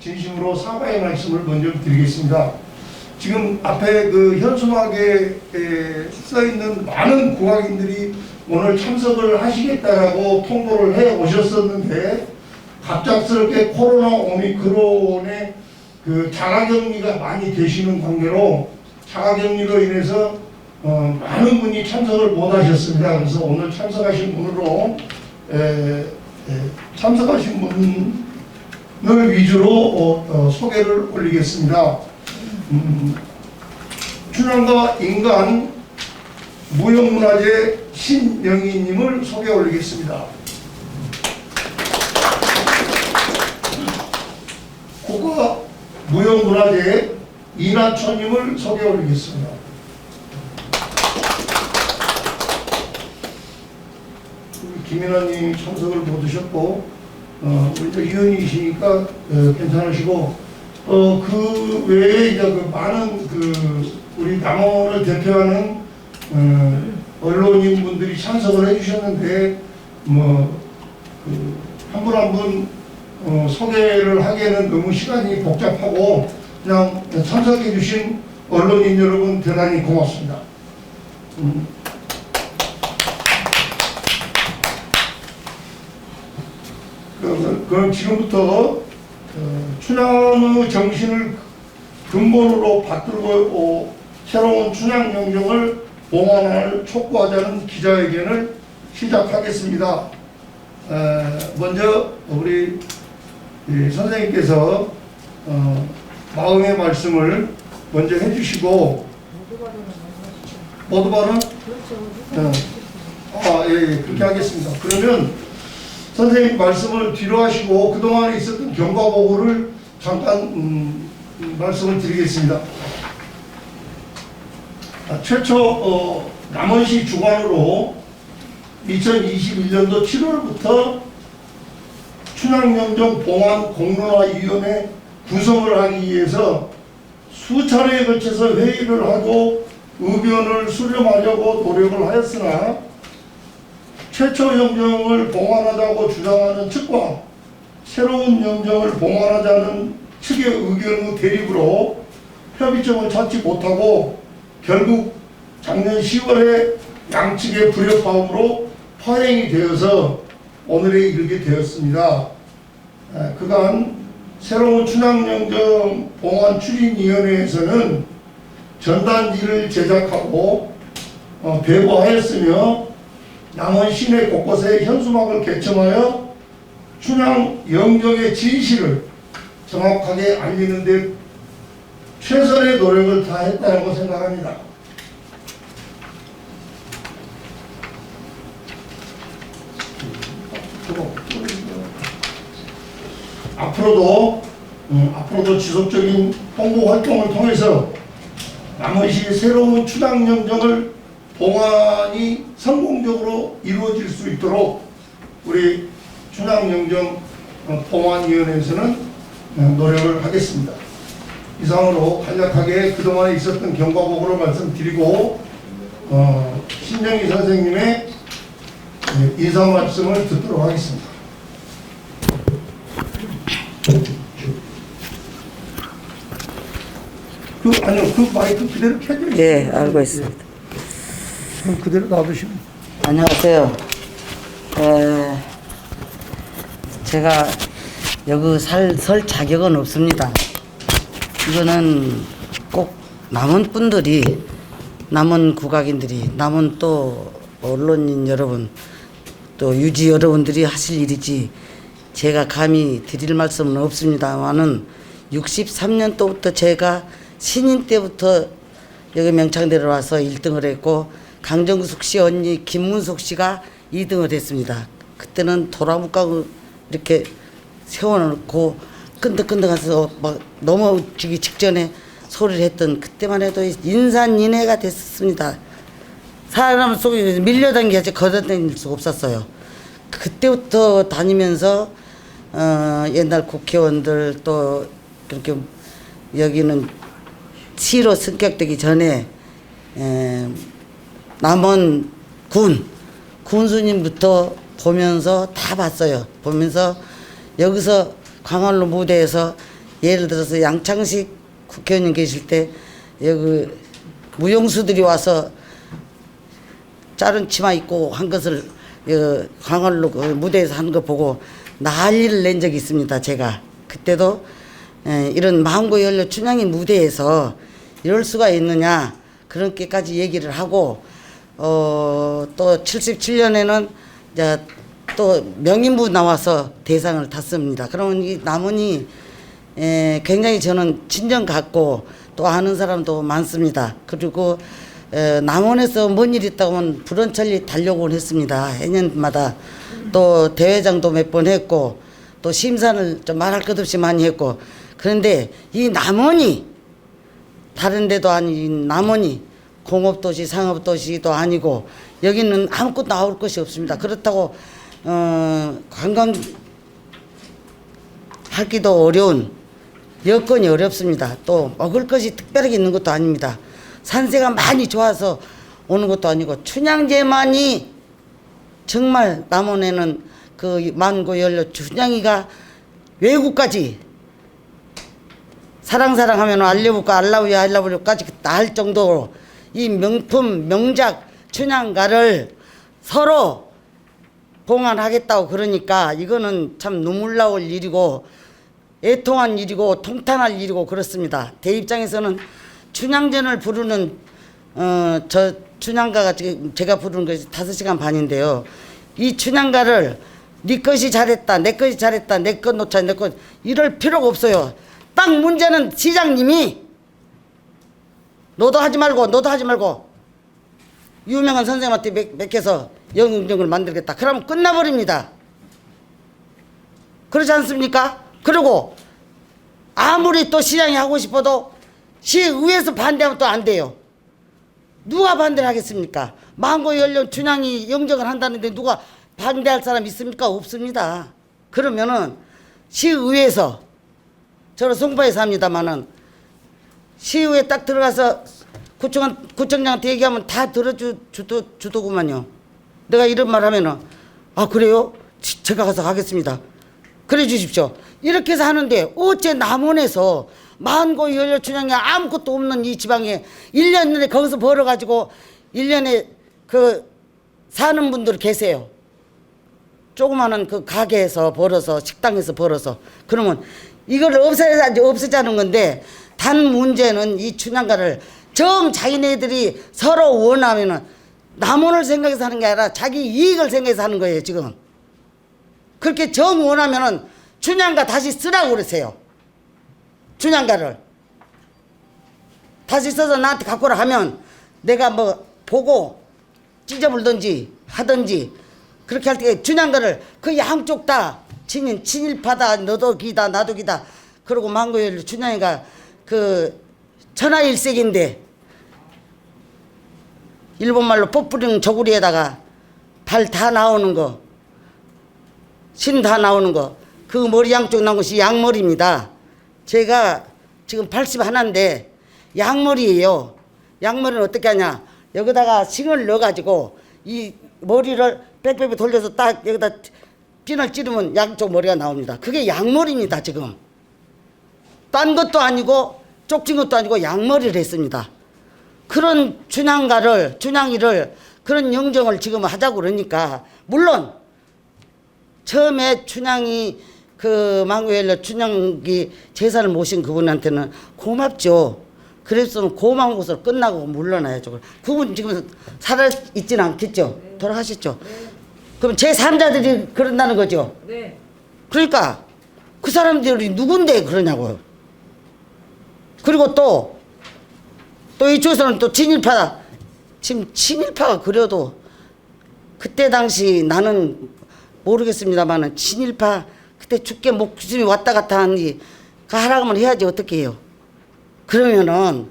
진심으로 사과의 말씀을 먼저 드리겠습니다. 지금 앞에 그 현수막에 써 있는 많은 국악인들이 오늘 참석을 하시겠다라고 통보를 해 오셨었는데 갑작스럽게 코로나 오미크론의 그 자가격리가 많이 되시는 관계로 자가격리로 인해서 많은 분이 참석을 못 하셨습니다. 그래서 오늘 참석하신 분으로 참석하신 분을 위주로 소개를 올리겠습니다. 춘향과 인간 무형문화재 신영희님을 소개 올리겠습니다. 국가 무형문화재 이나초님을 소개 올리겠습니다. 김인아님이 참석을 못 하셨고 우리 위원이시니까 괜찮으시고 그 외에 이제 그 많은 우리 남원을 대표하는 언론인 분들이 참석을 해주셨는데 한 분 한 분 소개를 하기에는 너무 시간이 복잡하고 그냥 참석해주신 언론인 여러분 대단히 고맙습니다. 그럼 지금부터 춘향의 정신을 근본으로 받들고 새로운 춘향 영정을 봉헌을 촉구하자는 기자회견을 시작하겠습니다. 먼저 우리 선생님께서 마음의 말씀을 먼저 해주시고 모두 발언? 예, 그렇게 하겠습니다. 그러면 선생님 말씀을 뒤로 하시고 그동안에 있었던 경과보고를 잠깐 말씀을 드리겠습니다. 최초 남원시 주관으로 2021년도 7월부터 춘향영정 봉헌 공론화위원회 구성을 하기 위해서 수차례에 걸쳐서 회의를 하고 의견을 수렴하려고 노력을 하였으나 최초 영정을 봉헌하자고 주장하는 측과 새로운 영정을 봉헌하자는 측의 의견의 대립으로 협의점을 찾지 못하고 결국 작년 10월에 양측의 불협화음으로 파행이 되어서 오늘에 이르게 되었습니다. 그간 새로운 춘향영정 봉헌 추진위원회에서는 전단지를 제작하고 배부하였으며 남원 시내 곳곳에 현수막을 개첨하여 춘향 영정의 진실을 정확하게 알리는 데 최선의 노력을 다했다고 생각합니다. 앞으로도 지속적인 홍보 활동을 통해서 남원시의 새로운 춘향 영정을 봉헌이 성공적으로 이루어질 수 있도록 우리 춘향영정 봉헌위원회에서는 노력을 하겠습니다. 이상으로 간략하게 그동안에 있었던 경과보고를 말씀드리고 신영희 선생님의 인사 말씀을 듣도록 하겠습니다. 그 마이크 그대로 켜져. 네, 알고 있습니다. 그대로 놔두시면. 안녕하세요. 제가 여기 설 자격은 없습니다. 이거는 꼭 남원 분들이, 남원 국악인들이, 남원 또 언론인 여러분, 또 유지 여러분들이 하실 일이지 제가 감히 드릴 말씀은 없습니다만은 63년도부터 제가 신인 때부터 여기 명창대로 와서 1등을 했고 강정숙 씨 언니 김문숙 씨가 2등을 했습니다. 그때는 도라묵가고 이렇게 세워놓고 끈덕끈덕해서 막 넘어지기 직전에 소리를 했던 그때만 해도 인산인해가 됐었습니다. 사람 속에 밀려다니지 걷어다닐 수 없었어요. 그때부터 다니면서 옛날 국회의원들 또 그렇게 여기는 시로 승격되기 전에 남원 군수님부터 보면서 다 봤어요. 보면서 여기서 광활로 무대에서 예를 들어서 양창식 국회의원님 계실 때 여기 무용수들이 와서 자른 치마 입고 한 것을 광활로 그 무대에서 하는 거 보고 난리를 낸 적이 있습니다. 제가 그때도 이런 마음고 연료 춘향이 무대에서 이럴 수가 있느냐 그렇게까지 얘기를 하고 또 77년에는 이제 또 명인부 나와서 대상을 탔습니다. 그러면 이 남원이 굉장히 저는 친정 같고 또 아는 사람도 많습니다. 그리고 남원에서 뭔 일 있다고 하면 불원천리 달려오곤 했습니다. 해년마다 또 대회장도 몇 번 했고 또 심사를 좀 말할 것 없이 많이 했고 그런데 이 남원이 다른 데도 아닌 남원이 공업도시 상업도시도 아니고 여기는 아무것도 나올 것이 없습니다. 그렇다고 관광하기도 어려운 여건이 어렵습니다. 또 먹을 것이 특별하게 있는 것도 아닙니다. 산세가 많이 좋아서 오는 것도 아니고 춘향제만이 정말 남원에는 그 만고 연료 춘향이가 외국까지 사랑하면 알려볼까 알라브유까지 날 정도로 이 명품 명작 춘향가를 서로 봉안하겠다고 그러니까 이거는 참 눈물 나올 일이고 애통한 일이고 통탄할 일이고 그렇습니다. 대 입장에서는 춘향전을 부르는 저 춘향가가 지금 제가 부르는 것이 5시간 반인데요. 이 춘향가를 네 것이 잘했다 내 것이 잘했다 내 것 놓자 내 것 이럴 필요가 없어요. 딱 문제는 시장님이 너도 하지 말고 유명한 선생님한테 맡겨서 영웅정을 만들겠다. 그러면 끝나버립니다. 그렇지 않습니까? 그리고 아무리 또 시장이 하고 싶어도 시의회에서 반대하면 또 안 돼요. 누가 반대를 하겠습니까? 만고 연료 춘향이 영정을 한다는데 누가 반대할 사람 있습니까? 없습니다. 그러면은 시의회에서 저는 송파에서 합니다마는 시의회 딱 들어가서 구청장한테 얘기하면 다 들어주더구만요. 내가 이런 말 하면은 아 그래요? 제가 가서 하겠습니다. 그래 주십시오. 이렇게 해서 하는데 어째 남원에서 만고 연료 춘향이 아무것도 없는 이 지방에 1년 내내 거기서 벌어가지고 1년에 그 사는 분들 계세요. 조그마한 그 가게에서 벌어서 식당에서 벌어서 그러면 이걸 없애자는 건데 단 문제는 이 춘향가를 정 자기네들이 서로 원하면은 남원을 생각해서 하는 게 아니라 자기 이익을 생각해서 하는 거예요 지금. 그렇게 정 원하면은 춘향가 다시 쓰라고 그러세요. 춘향가를 다시 써서 나한테 갖고 오라 하면 내가 뭐 보고 찢어불든지 하든지 그렇게 할 때 춘향가를 그 양쪽 다 친일파다 너도 기다 나도 기다 그러고 만고연료 춘향이가 그 천하일색인데 일본말로 뽀뿌링 저구리에다가 발 다 나오는 거 신 다 나오는 거 그 머리 양쪽 나온 것이 양머리입니다. 제가 지금 81인데 양머리예요. 양머리는 어떻게 하냐 여기다가 싱을 넣어가지고 이 머리를 빽빽 돌려서 딱 여기다 핀을 찌르면 양쪽 머리가 나옵니다. 그게 양머리입니다. 지금 딴 것도 아니고 쪽진 것도 아니고 양머리를 했습니다. 그런 춘향이를 그런 영정을 지금 하자고 그러니까 물론 처음에 춘향이 그 만고연료 춘향기 제사를 모신 그분한테는 고맙죠. 그래서 고마운 것으로 끝나고 물러나야죠. 그분 지금 살아있지는 않겠죠. 돌아가셨죠. 그럼 제3자들이 그런다는 거죠. 네. 그러니까 그 사람들이 누군데 그러냐고요. 그리고 또 이쪽에서는 또 친일파다. 지금 친일파가 그려도 그때 당시 나는 모르겠습니다만은 친일파 그때 죽게 목숨이 왔다 갔다 하니 그 하라면 해야지 어떻게 해요. 그러면은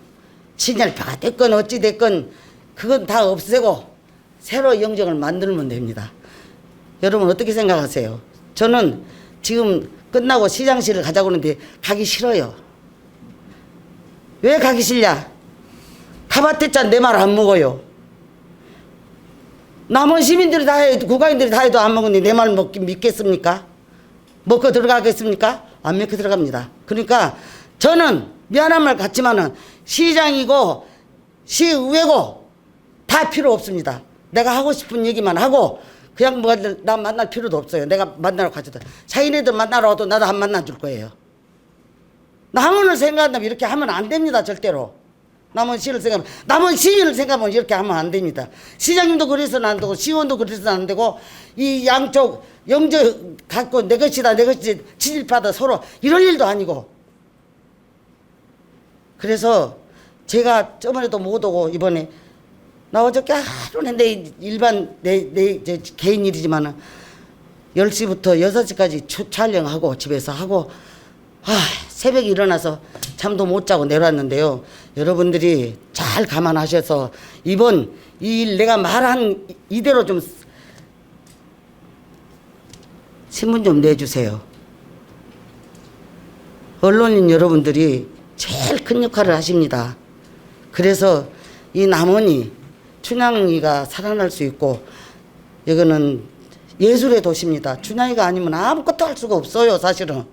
친일파가 됐건 어찌 됐건 그건 다 없애고 새로 영정을 만들면 됩니다. 여러분 어떻게 생각하세요? 저는 지금 끝나고 시장실을 가자고 하는데 가기 싫어요. 왜 가기 싫냐? 가봤댔자 내 말 안 먹어요. 남원 시민들이 다 해도 국가인들이 다 해도 안 먹는데 내 말 믿겠습니까? 먹고 들어가겠습니까? 안 믿고 들어갑니다. 그러니까 저는 미안한 말 같지만은 시장이고 시의회고 다 필요 없습니다. 내가 하고 싶은 얘기만 하고 그냥 뭐 나 만날 필요도 없어요. 내가 만나러 가져다. 자기네들 만나러 와도 나도 안 만나줄 거예요. 남원을 생각한다면 이렇게 하면 안 됩니다. 절대로. 남원 시를 생각하면, 남원 시민을 생각하면 이렇게 하면 안 됩니다. 시장님도 그래서는 안 되고 시의원도 그래서는 안 되고 이 양쪽 영적 갖고 내 것이다 내 것이지 친일파다 서로 이럴 일도 아니고. 그래서 제가 저번에도 못 오고 이번에 나 어저께 하루는 내 일반 내 개인 일이지만은 10시부터 6시까지 촬영하고 집에서 하고 새벽에 일어나서 잠도 못 자고 내려왔는데요. 여러분들이 잘 감안하셔서 이번 이 일 내가 말한 이대로 좀 신문 좀 내주세요. 언론인 여러분들이 제일 큰 역할을 하십니다. 그래서 이 남원이 춘향이가 살아날 수 있고 이거는 예술의 도시입니다. 춘향이가 아니면 아무것도 할 수가 없어요. 사실은.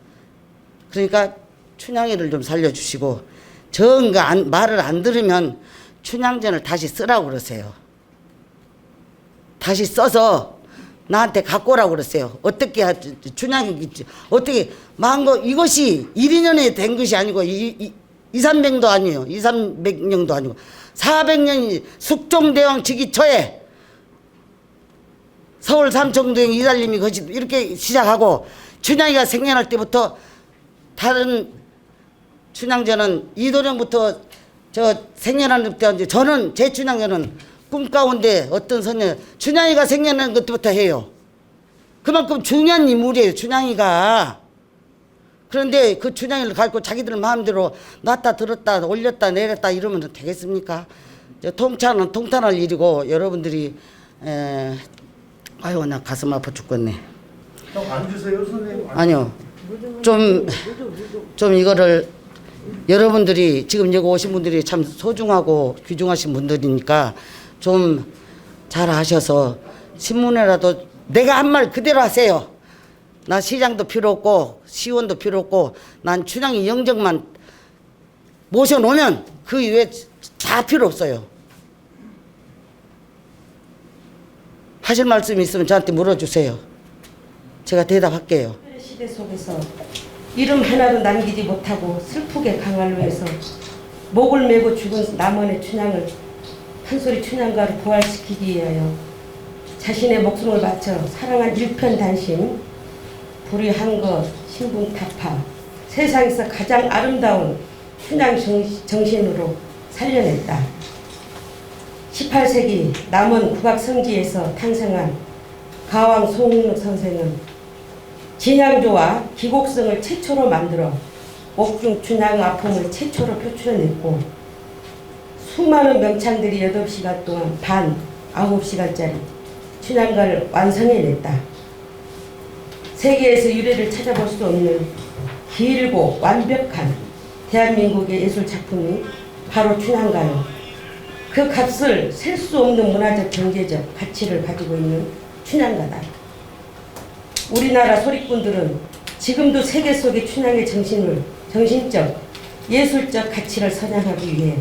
그러니까 춘향이를 좀 살려주시고 정가 말을 안 들으면 춘향전을 다시 쓰라고 그러세요. 다시 써서 나한테 갖고 오라고 그러세요. 어떻게 춘향이 어떻게 망고 이것이 1, 2년에 된 것이 아니고 2, 300년도 아니에요. 2, 300년도 아니고 400년이 숙종대왕 즉위 초에 서울 삼청동행 이달님이 거기 이렇게 시작하고 춘향이가 생년할 때부터 다른 춘향전은 이도령부터 저 생년하는 때 저는 제 춘향전은 꿈 가운데 어떤 선녀 춘향이가 생년하는 것부터 해요. 그만큼 중요한 인물이에요. 춘향이가. 그런데 그 춘향이를 갖고 자기들 마음대로 놨다 들었다 올렸다 내렸다 이러면 되겠습니까? 통탄은 통탄할 일이고 여러분들이 아유 나 가슴 아파 죽겠네. 형 앉으세요 선생님. 아니요. 좀 이거를 여러분들이 지금 여기 오신 분들이 참 소중하고 귀중하신 분들이니까 좀 잘 하셔서 신문에라도 내가 한 말 그대로 하세요. 나 시장도 필요 없고 시의원도 필요 없고 난 춘향이 영정만 모셔놓으면 그 이외에 다 필요 없어요. 하실 말씀 있으면 저한테 물어주세요. 제가 대답할게요. 시대 속에서 이름 하나도 남기지 못하고 슬프게 강할로 해서 목을 메고 죽은 남원의 춘향을 한소리 춘향가로 부활시키기 위하여 자신의 목숨을 바쳐 사랑한 일편단심 불의한 것 신분타파 세상에서 가장 아름다운 춘향 정신으로 살려냈다. 18세기 남원 국악성지에서 탄생한 가왕 송웅록 선생은 진양조와 기곡성을 최초로 만들어 옥중 춘향 아픔을 최초로 표출해냈고 수많은 명창들이 8시간 동안 반 9시간짜리 춘향가를 완성해냈다. 세계에서 유래를 찾아볼 수 없는 길고 완벽한 대한민국의 예술작품이 바로 춘향가요. 그 값을 셀 수 없는 문화적 경제적 가치를 가지고 있는 춘향가다. 우리나라 소리꾼들은 지금도 세계 속의 춘향의 정신적, 예술적 가치를 선양하기 위해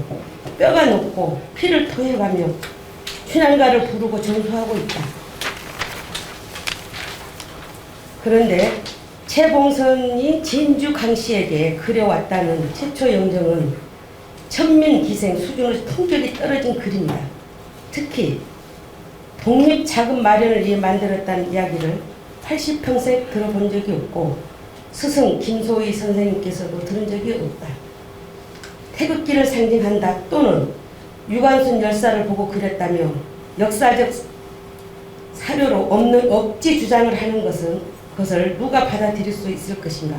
뼈가 녹고 피를 토해가며 춘향가를 부르고 전수하고 있다. 그런데 최봉선이 진주 강씨에게 그려왔다는 최초 영정은 천민기생 수준의 품격이 떨어진 글입니다. 특히 독립자금 마련을 위해 만들었다는 이야기를 80평생 들어본 적이 없고 스승 김소희 선생님께서도 들은 적이 없다. 태극기를 상징한다 또는 유관순 열사를 보고 그렸다며 역사적 사료로 없는 억지 주장을 하는 것을 누가 받아들일 수 있을 것인가.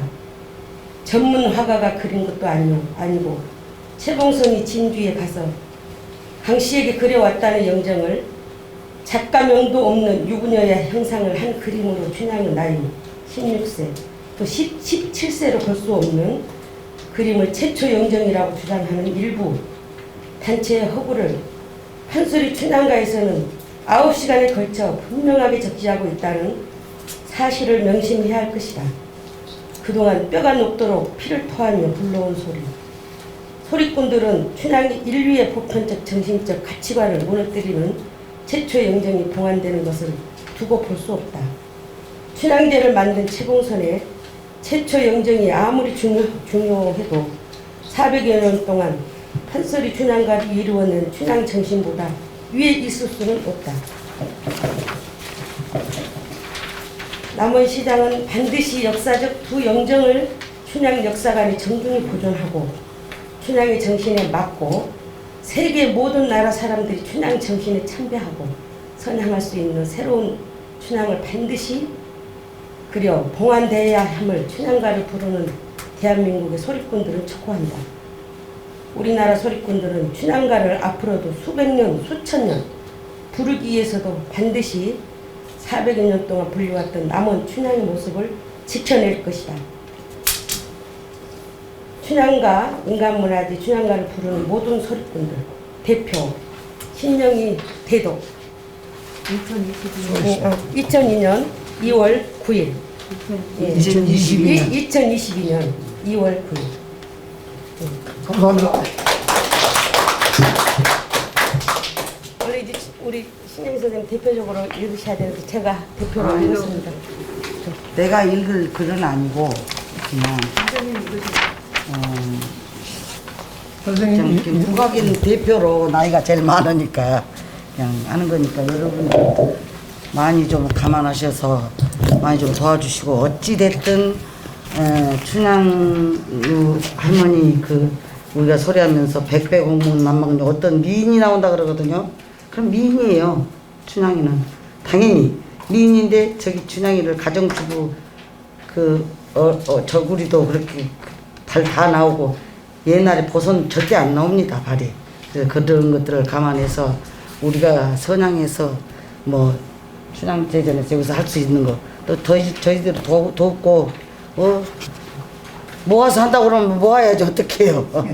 전문 화가가 그린 것도 아니고 최봉선이 진주에 가서 강씨에게 그려왔다는 영정을 작가명도 없는 유부녀의 형상을 한 그림으로 춘향의 나이 16세 또 17세로 볼 수 없는 그림을 최초 영정이라고 주장하는 일부 단체의 허구를 한소리 춘향가에서는 9시간에 걸쳐 분명하게 적시하고 있다는 사실을 명심해야 할 것이다. 그동안 뼈가 녹도록 피를 토하며 불러온 소리. 소리꾼들은 춘향의 인류의 보편적 정신적 가치관을 무너뜨리는 최초 영정이 봉안되는 것을 두고 볼 수 없다. 춘향제를 만든 최봉선의 최초 영정이 아무리 중요해도 400여 년 동안 판소리 춘향가를 이루어낸 춘향 정신보다 위에 있을 수는 없다. 남원시장은 반드시 역사적 두 영정을 춘향 역사관이 정중히 보존하고 춘향의 정신에 맞고 세계 모든 나라 사람들이 춘향 정신에 참배하고 선양할 수 있는 새로운 춘향을 반드시 그려 봉안되어야 함을 춘향가를 부르는 대한민국의 소리꾼들은 촉구한다. 우리나라 소리꾼들은 춘향가를 앞으로도 수백 년, 수천 년 부르기 위해서도 반드시 400여 년 동안 불려왔던 남원 춘향의 모습을 지켜낼 것이다. 춘향가, 인간문화재 춘향가를 부르는 모든 소리꾼들 대표 신영희 대독 2002년 2월 9일 2022년 2월 9일 감사합니다. 원래 이제 우리 신영희 선생님 대표적으로 읽으셔야 되는데 제가 대표로 읽었습니다. 내가 읽을 글은 아니고 그냥 선생님, 좀 국악인 대표로 나이가 제일 많으니까 그냥 하는 거니까 여러분들 많이 좀 감안하셔서 많이 좀 도와주시고 어찌 됐든 춘향 할머니 그 우리가 소리하면서 백배공문 남방녀 어떤 미인이 나온다 그러거든요. 그럼 미인이에요. 춘향이는 당연히 미인인데 저기 춘향이를 가정주부 저구리도 그렇게 발 다 나오고 옛날에 보선 절대 안 나옵니다 발이. 그래서 그런 것들을 감안해서 우리가 선양해서 뭐 춘향제전에서 여기서 할 수 있는 거 또 저희들 돕고 모아서 한다고 그러면 모아야지 어떡해요.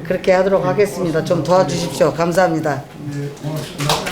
그렇게 하도록 하겠습니다. 좀 도와주십시오. 감사합니다. 네, 고맙습니다.